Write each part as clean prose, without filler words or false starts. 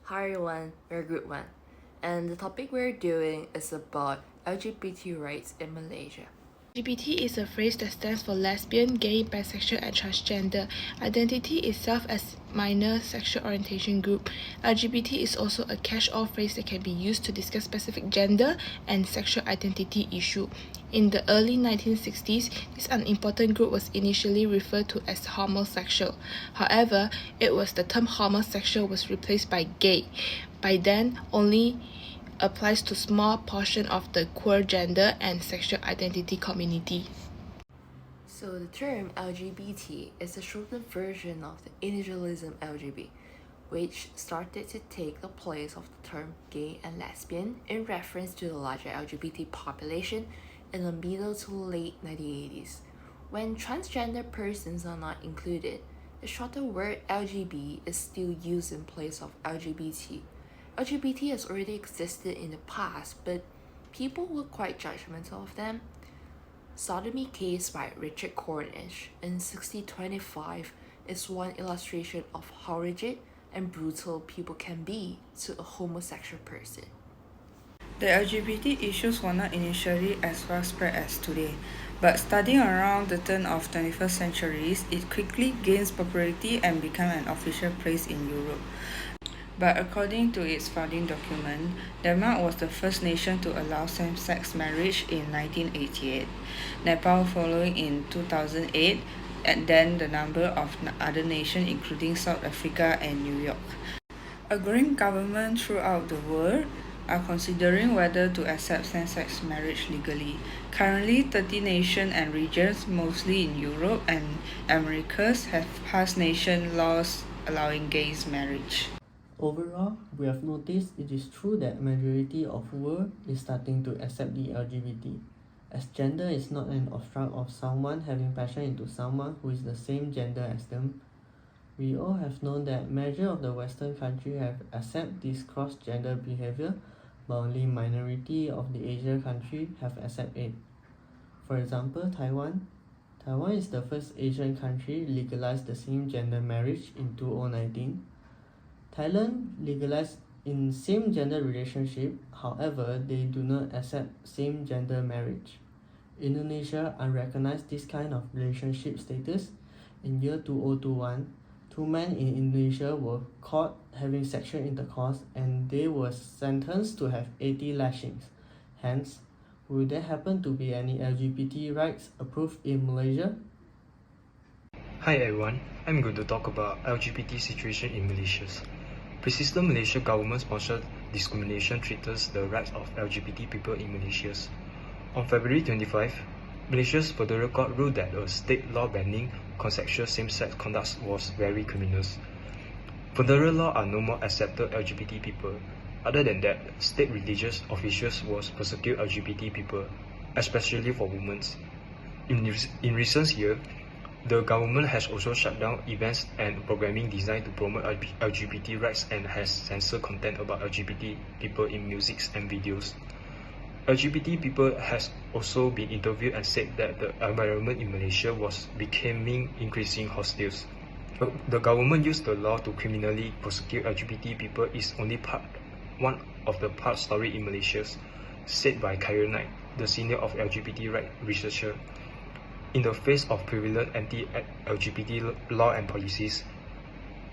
Hi everyone, we're Group 1, and the topic we're doing is about LGBT rights in Malaysia. LGBT is a phrase that stands for lesbian, gay, bisexual, and transgender. Identity itself as minor sexual orientation group. LGBT is also a catch-all phrase that can be used to discuss specific gender and sexual identity issue. In the early 1960s, this unimportant group was initially referred to as homosexual. However, it was the term homosexual was replaced by gay. By then, only applies to small portion of the queer gender and sexual identity community. So the term LGBT is a shortened version of the initialism LGBT, which started to take the place of the term gay and lesbian in reference to the larger LGBT population in the middle to late 1980s. When transgender persons are not included, the shorter word LGB is still used in place of LGBT. LGBT has already existed in the past, but people were quite judgmental of them. Sodomy Case by Richard Cornish in 1625 is one illustration of how rigid and brutal people can be to a homosexual person. The LGBT issues were not initially as widespread as today, but starting around the turn of 21st centuries, it quickly gains popularity and became an official place in Europe. But according to its founding document, Denmark was the first nation to allow same-sex marriage in 1988, Nepal following in 2008, and then the number of other nations including South Africa and New York. A growing government throughout the world are considering whether to accept same-sex marriage legally. Currently, 30 nations and regions, mostly in Europe and Americas, have passed nation laws allowing gay marriage. Overall, we have noticed it is true that majority of world is starting to accept the LGBT, as gender is not an obstruct of someone having passion into someone who is the same gender as them. We all have known that measure of the Western country have accept this cross-gender behavior, but only minority of the Asian country have accept it. For example, Taiwan. Taiwan is the first Asian country legalized the same-gender marriage in 2019. Thailand legalized in same-gender relationship, however, they do not accept same-gender marriage. Indonesia unrecognized this kind of relationship status. In year 2021, two men in Indonesia were caught having sexual intercourse and they were sentenced to have 80 lashings. Hence, will there happen to be any LGBT rights approved in Malaysia? Hi everyone, I'm going to talk about LGBT situation in Malaysia. Persistent Malaysia government-sponsored discrimination threatens the rights of LGBT people in Malaysia. On February 25, Malaysia's Federal Court ruled that a state law banning consensual same-sex conduct was very criminal. Federal law are no more accepted LGBT people. Other than that, state religious officials was persecute LGBT people, especially for women. In recent years, the government has also shut down events and programming designed to promote LGBT rights and has censored content about LGBT people in music and videos. LGBT people has also been interviewed and said that the environment in Malaysia was becoming increasingly hostile. The government used the law to criminally prosecute LGBT people is only one of the part story in Malaysia, said by Khairul Knight, the senior of LGBT rights researcher. In the face of prevalent anti-LGBT law and policies,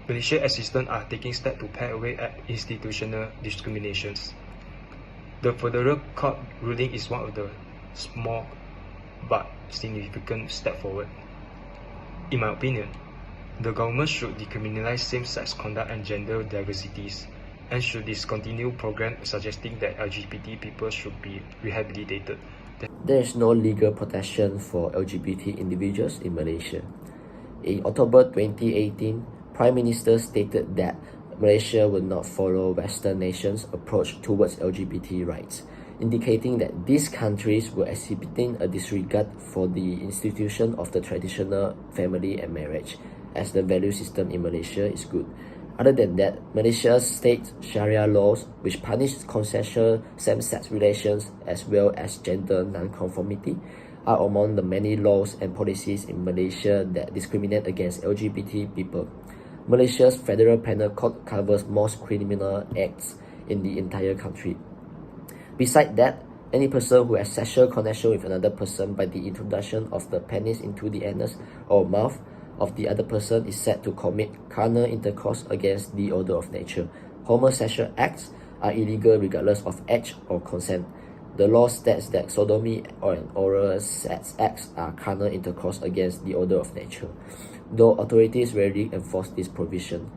Malaysian assistants are taking steps to pare away at institutional discriminations. The Federal Court ruling is one of the small but significant steps forward. In my opinion, the government should decriminalize same-sex conduct and gender diversities, and should discontinue programs suggesting that LGBT people should be rehabilitated. There is no legal protection for LGBT individuals in Malaysia. In October 2018, Prime Minister stated that Malaysia will not follow Western nations' approach towards LGBT rights, indicating that these countries were exhibiting a disregard for the institution of the traditional family and marriage, as the value system in Malaysia is good. Other than that, Malaysia's state Sharia laws, which punish consensual same-sex relations as well as gender non-conformity, are among the many laws and policies in Malaysia that discriminate against LGBT people. Malaysia's federal penal code covers most criminal acts in the entire country. Besides that, any person who has sexual connection with another person by the introduction of the penis into the anus or mouth of the other person is said to commit carnal intercourse against the order of nature. Homosexual acts are illegal regardless of age or consent. The law states that sodomy or oral sex acts are carnal intercourse against the order of nature, though authorities rarely enforce this provision.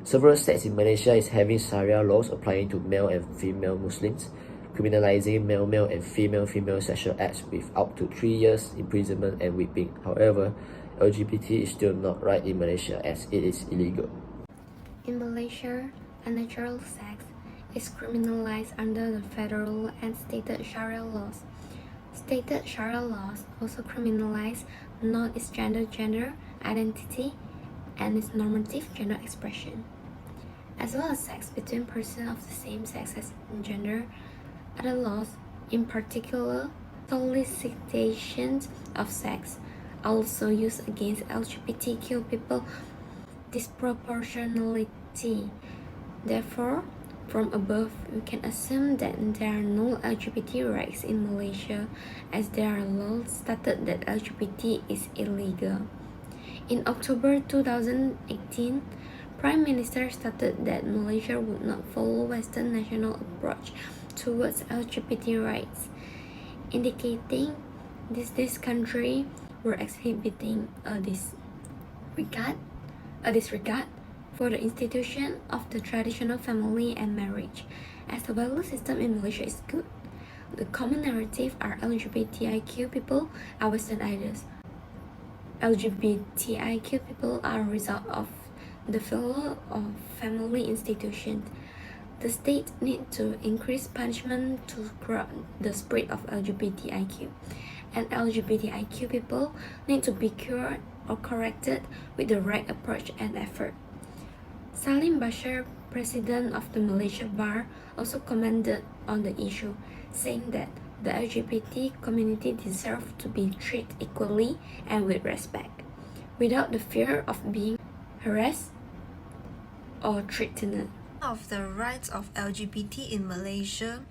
Several states in Malaysia is having Sharia laws applying to male and female Muslims, criminalizing male-male and female-female sexual acts with up to 3 years imprisonment and whipping. However, LGBT is still not right in Malaysia as it is illegal. In Malaysia, unnatural sex is criminalized under the federal and stated Sharia laws. Stated Sharia laws also criminalize non-cisgender gender identity and its normative gender expression, as well as sex between persons of the same sex as gender. Other laws, in particular solicitations of sex, are also used against LGBTQ people disproportionality. Therefore, from above, we can assume that there are no LGBT rights in Malaysia, as there are laws stated that LGBT is illegal. In October 2018, Prime Minister stated that Malaysia would not follow Western national approach towards LGBT rights, indicating this country were exhibiting a disregard for the institution of the traditional family and marriage. As the value system in Malaysia is good, the common narrative are LGBTIQ people are Western idols. LGBTIQ people are a result of the failure of family institutions. The state needs to increase punishment to curb the spread of LGBTIQ, and LGBTIQ people need to be cured or corrected with the right approach and effort. Salim Bashir, president of the Malaysia Bar, also commented on the issue, saying that the LGBT community deserves to be treated equally and with respect, without the fear of being harassed or threatened. Of the rights of LGBT in Malaysia,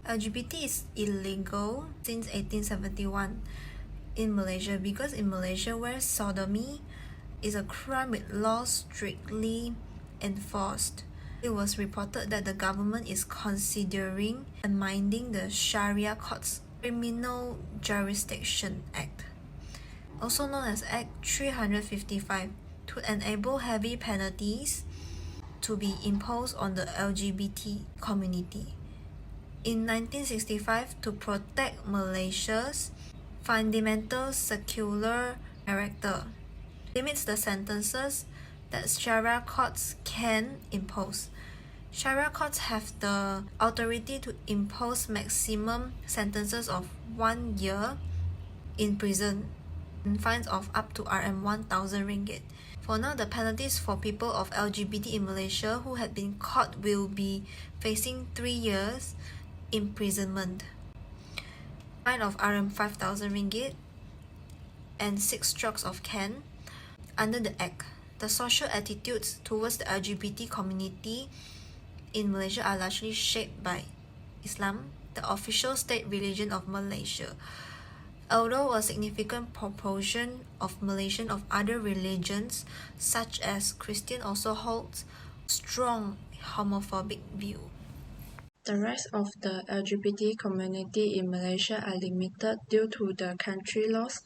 LGBT is illegal since 1871 in Malaysia, because in Malaysia, where sodomy is a crime with laws strictly enforced, it was reported that the government is considering amending the Sharia Court's Criminal Jurisdiction Act, also known as Act 355, to enable heavy penalties to be imposed on the LGBT community. In 1965, to protect Malaysia's fundamental secular character, limits the sentences that Sharia courts can impose. Sharia courts have the authority to impose maximum sentences of 1 year in prison and fines of up to Rm1,000 ringgit. For now, the penalties for people of LGBT in Malaysia who had been caught will be facing 3 years imprisonment, fine of Rm5,000 ringgit, and 6 strokes of cane. Under the Act, the social attitudes towards the LGBT community in Malaysia are largely shaped by Islam, the official state religion of Malaysia. Although a significant proportion of Malaysians of other religions, such as Christian, also holds strong homophobic view. The rights of the LGBT community in Malaysia are limited due to the country laws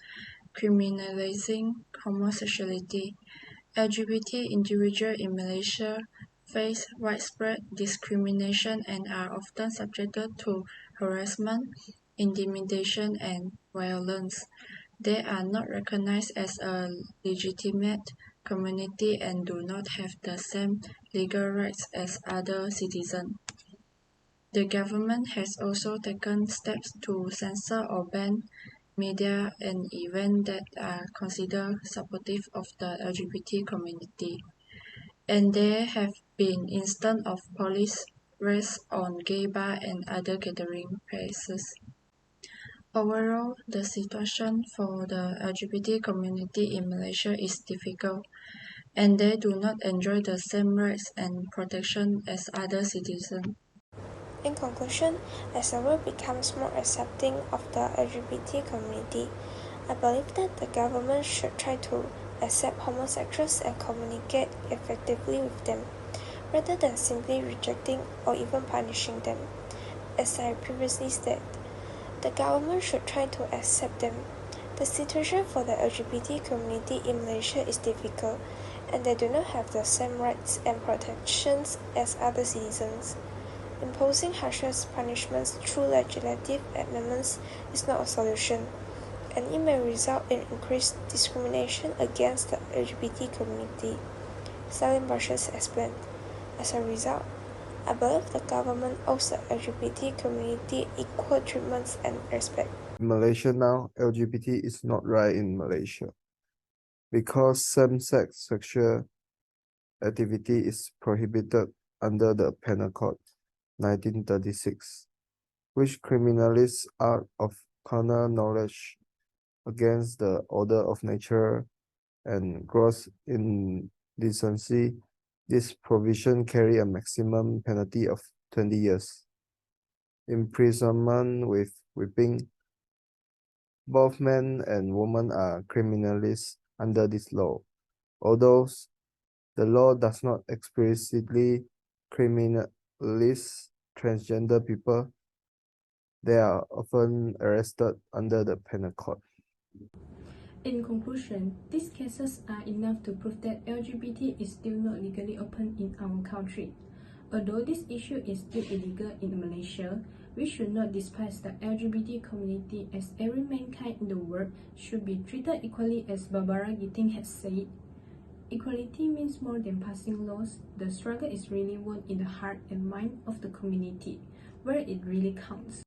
criminalizing homosexuality. LGBT individuals in Malaysia face widespread discrimination and are often subjected to harassment, intimidation, and violence. They are not recognized as a legitimate community and do not have the same legal rights as other citizens. The government has also taken steps to censor or ban media and events that are considered supportive of the LGBT community, and there have been instances of police raids on gay bars and other gathering places. Overall, the situation for the LGBT community in Malaysia is difficult. and they do not enjoy the same rights and protection as other citizens. In conclusion, as the world becomes more accepting of the LGBT community, I believe that the government should try to accept homosexuals and communicate effectively with them, rather than simply rejecting or even punishing them. As I previously said, the government should try to accept them. The situation for the LGBT community in Malaysia is difficult, and they do not have the same rights and protections as other citizens. Imposing harsher punishments through legislative amendments is not a solution, and it may result in increased discrimination against the LGBT community. Salim Barshas explained. As a result, I believe the government owes the LGBT community equal treatment and respect. In Malaysia now, LGBT is not right in Malaysia because same-sex sexual activity is prohibited under the Penal Code 1936, which criminalizes art of carnal knowledge against the order of nature and gross indecency. This provision carry a maximum penalty of 20 years imprisonment with whipping. Both men and women are criminalized under this law. Although the law does not explicitly criminalize transgender people, they are often arrested under the Penal Code. In conclusion, these cases are enough to prove that LGBT is still not legally open in our country. Although this issue is still illegal in Malaysia, we should not despise the LGBT community, as every mankind in the world should be treated equally, as Barbara Gitting has said. Equality means more than passing laws. The struggle is really won in the heart and mind of the community, where it really counts.